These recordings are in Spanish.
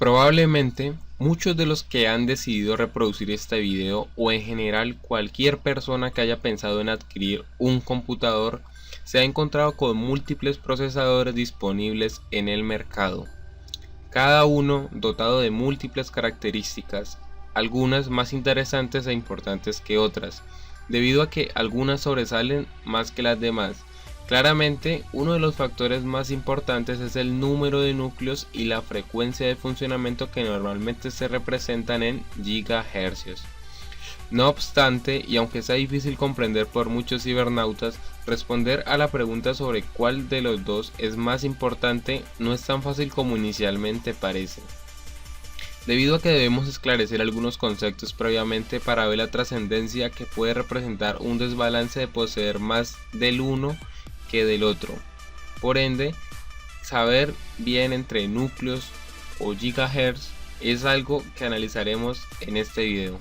Probablemente muchos de los que han decidido reproducir este video o en general cualquier persona que haya pensado en adquirir un computador se ha encontrado con múltiples procesadores disponibles en el mercado, cada uno dotado de múltiples características, algunas más interesantes e importantes que otras, debido a que algunas sobresalen más que las demás. Claramente, uno de los factores más importantes es el número de núcleos y la frecuencia de funcionamiento que normalmente se representan en gigahercios. No obstante, y aunque sea difícil comprender por muchos cibernautas, responder a la pregunta sobre cuál de los dos es más importante no es tan fácil como inicialmente parece, debido a que debemos esclarecer algunos conceptos previamente para ver la trascendencia que puede representar un desbalance de poseer más del uno que del otro. Por ende, saber bien entre núcleos o gigahertz es algo que analizaremos en este video.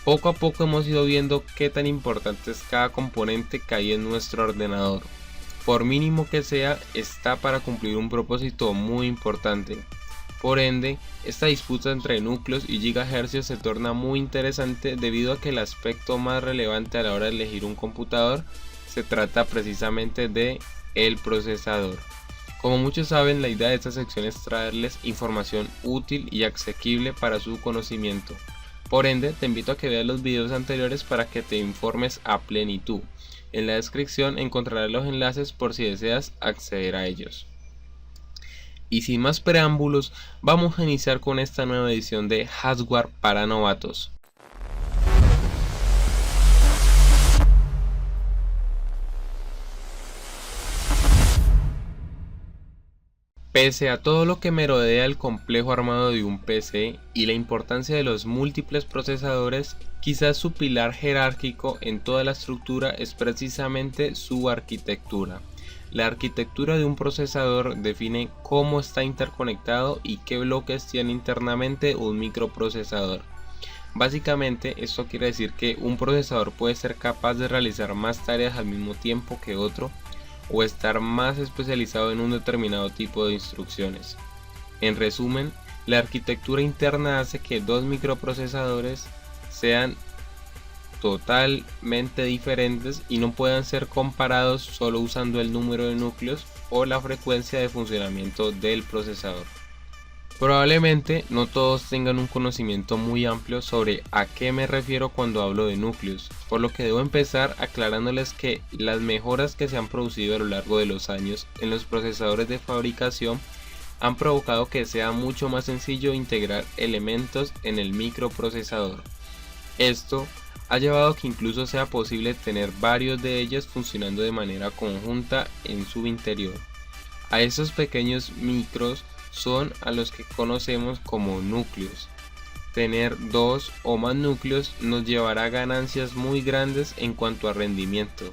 Poco a poco hemos ido viendo qué tan importante es cada componente que hay en nuestro ordenador. Por mínimo que sea, está para cumplir un propósito muy importante. Por ende, esta disputa entre núcleos y gigahercios se torna muy interesante debido a que el aspecto más relevante a la hora de elegir un computador se trata precisamente de el procesador. Como muchos saben, la idea de esta sección es traerles información útil y asequible para su conocimiento. Por ende, te invito a que veas los videos anteriores para que te informes a plenitud. En la descripción encontrarás los enlaces por si deseas acceder a ellos. Y sin más preámbulos, vamos a iniciar con esta nueva edición de Hardware para Novatos. Pese a todo lo que merodea el complejo armado de un PC y la importancia de los múltiples procesadores, quizás su pilar jerárquico en toda la estructura es precisamente su arquitectura. La arquitectura de un procesador define cómo está interconectado y qué bloques tiene internamente un microprocesador. Básicamente, esto quiere decir que un procesador puede ser capaz de realizar más tareas al mismo tiempo que otro, o estar más especializado en un determinado tipo de instrucciones. En resumen, la arquitectura interna hace que dos microprocesadores sean totalmente diferentes y no puedan ser comparados solo usando el número de núcleos o la frecuencia de funcionamiento del procesador. Probablemente no todos tengan un conocimiento muy amplio sobre a qué me refiero cuando hablo de núcleos, por lo que debo empezar aclarándoles que las mejoras que se han producido a lo largo de los años en los procesadores de fabricación han provocado que sea mucho más sencillo integrar elementos en el microprocesador. Esto ha llevado a que incluso sea posible tener varios de ellos funcionando de manera conjunta en su interior. A esos pequeños micros son a los que conocemos como núcleos. Tener dos o más núcleos nos llevará a ganancias muy grandes en cuanto a rendimiento,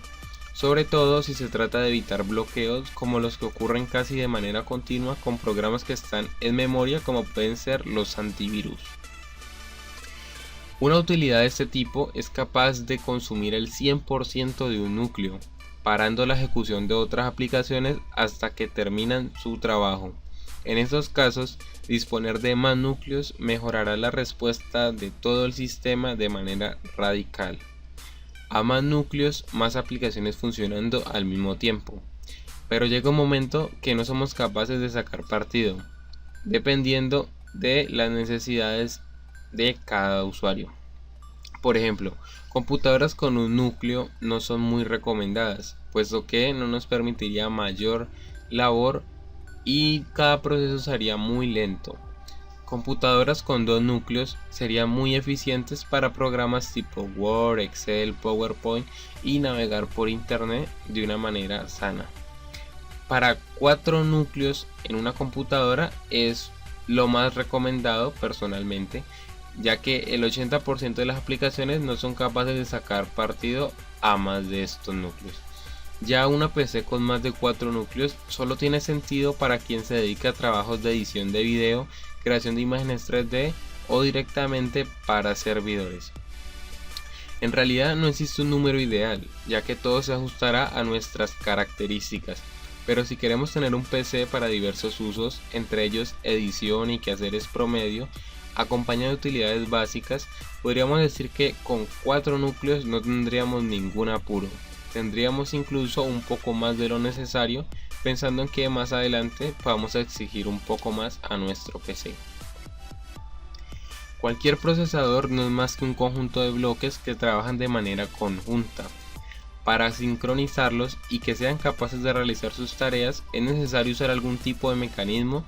sobre todo si se trata de evitar bloqueos como los que ocurren casi de manera continua con programas que están en memoria, como pueden ser los antivirus. Una utilidad de este tipo es capaz de consumir el 100% de un núcleo, parando la ejecución de otras aplicaciones hasta que terminan su trabajo. En estos casos, disponer de más núcleos mejorará la respuesta de todo el sistema de manera radical. A más núcleos, más aplicaciones funcionando al mismo tiempo. Pero llega un momento que no somos capaces de sacar partido, dependiendo de las necesidades de cada usuario. Por ejemplo, computadoras con un núcleo no son muy recomendadas, puesto que no nos permitiría mayor labor y cada proceso sería muy lento. Computadoras con dos núcleos serían muy eficientes para programas tipo Word, Excel, PowerPoint y navegar por internet de una manera sana. Para 4 núcleos en una computadora es lo más recomendado personalmente, ya que el 80% de las aplicaciones no son capaces de sacar partido a más de estos núcleos. Ya una PC con más de 4 núcleos solo tiene sentido para quien se dedica a trabajos de edición de video, creación de imágenes 3D o directamente para servidores. En realidad no existe un número ideal, ya que todo se ajustará a nuestras características. Pero si queremos tener un PC para diversos usos, entre ellos edición y quehaceres promedio, acompañado de utilidades básicas, podríamos decir que con 4 núcleos no tendríamos ningún apuro. Tendríamos incluso un poco más de lo necesario, pensando en que más adelante vamos a exigir un poco más a nuestro PC. Cualquier procesador no es más que un conjunto de bloques que trabajan de manera conjunta. Para sincronizarlos y que sean capaces de realizar sus tareas, es necesario usar algún tipo de mecanismo.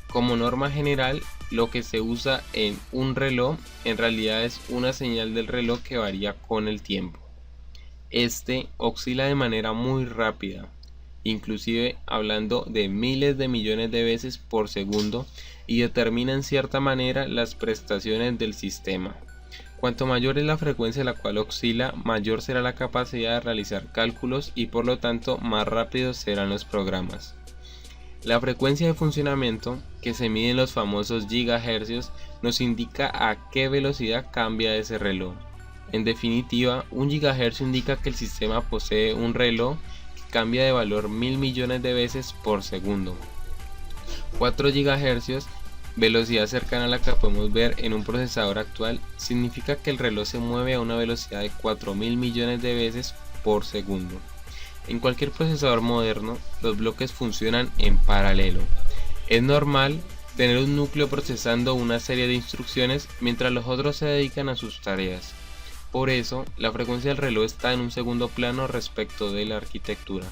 Como norma general, lo que se usa en un reloj en realidad es una señal del reloj que varía con el tiempo. Este oscila de manera muy rápida, inclusive hablando de miles de millones de veces por segundo, y determina en cierta manera las prestaciones del sistema. Cuanto mayor es la frecuencia a la cual oscila, mayor será la capacidad de realizar cálculos y por lo tanto más rápidos serán los programas. La frecuencia de funcionamiento, que se mide en los famosos gigahercios, nos indica a qué velocidad cambia ese reloj. En definitiva, un gigahercio indica que el sistema posee un reloj que cambia de valor 1000 millones de veces por segundo. 4 gigahercios, velocidad cercana a la que podemos ver en un procesador actual, significa que el reloj se mueve a una velocidad de 4000 millones de veces por segundo. En cualquier procesador moderno, los bloques funcionan en paralelo. Es normal tener un núcleo procesando una serie de instrucciones mientras los otros se dedican a sus tareas. Por eso, la frecuencia del reloj está en un segundo plano respecto de la arquitectura.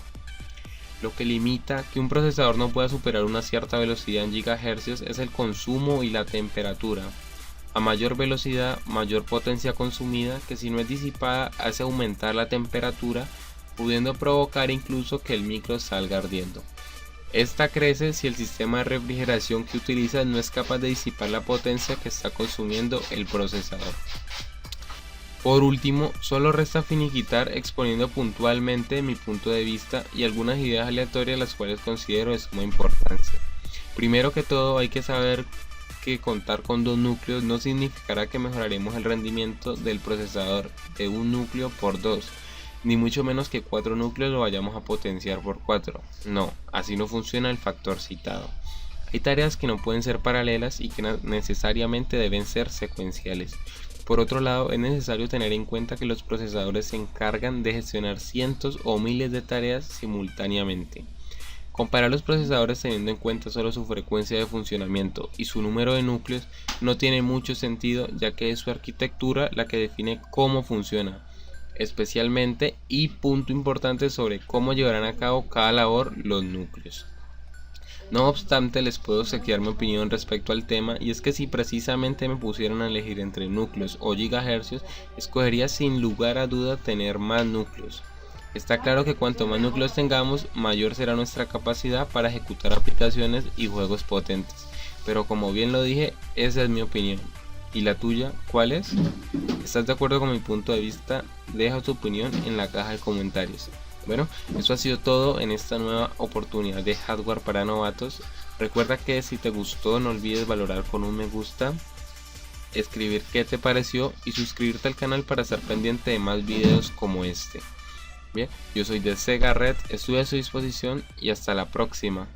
Lo que limita que un procesador no pueda superar una cierta velocidad en gigahercios es el consumo y la temperatura. A mayor velocidad, mayor potencia consumida, que si no es disipada hace aumentar la temperatura, pudiendo provocar incluso que el micro salga ardiendo. Esta crece si el sistema de refrigeración que utiliza no es capaz de disipar la potencia que está consumiendo el procesador. Por último, solo resta finiquitar exponiendo puntualmente mi punto de vista y algunas ideas aleatorias las cuales considero de suma importancia. Primero que todo, hay que saber que contar con 2 núcleos no significará que mejoraremos el rendimiento del procesador de un núcleo por 2, ni mucho menos que 4 núcleos lo vayamos a potenciar por 4. No, así no funciona el factor citado. Hay tareas que no pueden ser paralelas y que necesariamente deben ser secuenciales. Por otro lado, es necesario tener en cuenta que los procesadores se encargan de gestionar cientos o miles de tareas simultáneamente. Comparar los procesadores teniendo en cuenta solo su frecuencia de funcionamiento y su número de núcleos no tiene mucho sentido, ya que es su arquitectura la que define cómo funciona, especialmente y punto importante sobre cómo llevarán a cabo cada labor los núcleos. No obstante, les puedo obsequiar mi opinión respecto al tema, y es que si precisamente me pusieran a elegir entre núcleos o gigahercios, escogería sin lugar a duda tener más núcleos. Está claro que cuanto más núcleos tengamos, mayor será nuestra capacidad para ejecutar aplicaciones y juegos potentes. Pero como bien lo dije, esa es mi opinión. ¿Y la tuya cuál es? ¿Estás de acuerdo con mi punto de vista? Deja tu opinión en la caja de comentarios. Bueno, eso ha sido todo en esta nueva oportunidad de hardware para novatos. Recuerda que si te gustó no olvides valorar con un me gusta, escribir qué te pareció y suscribirte al canal para estar pendiente de más videos como este. Bien, yo soy de Sega Red, estoy a su disposición y hasta la próxima.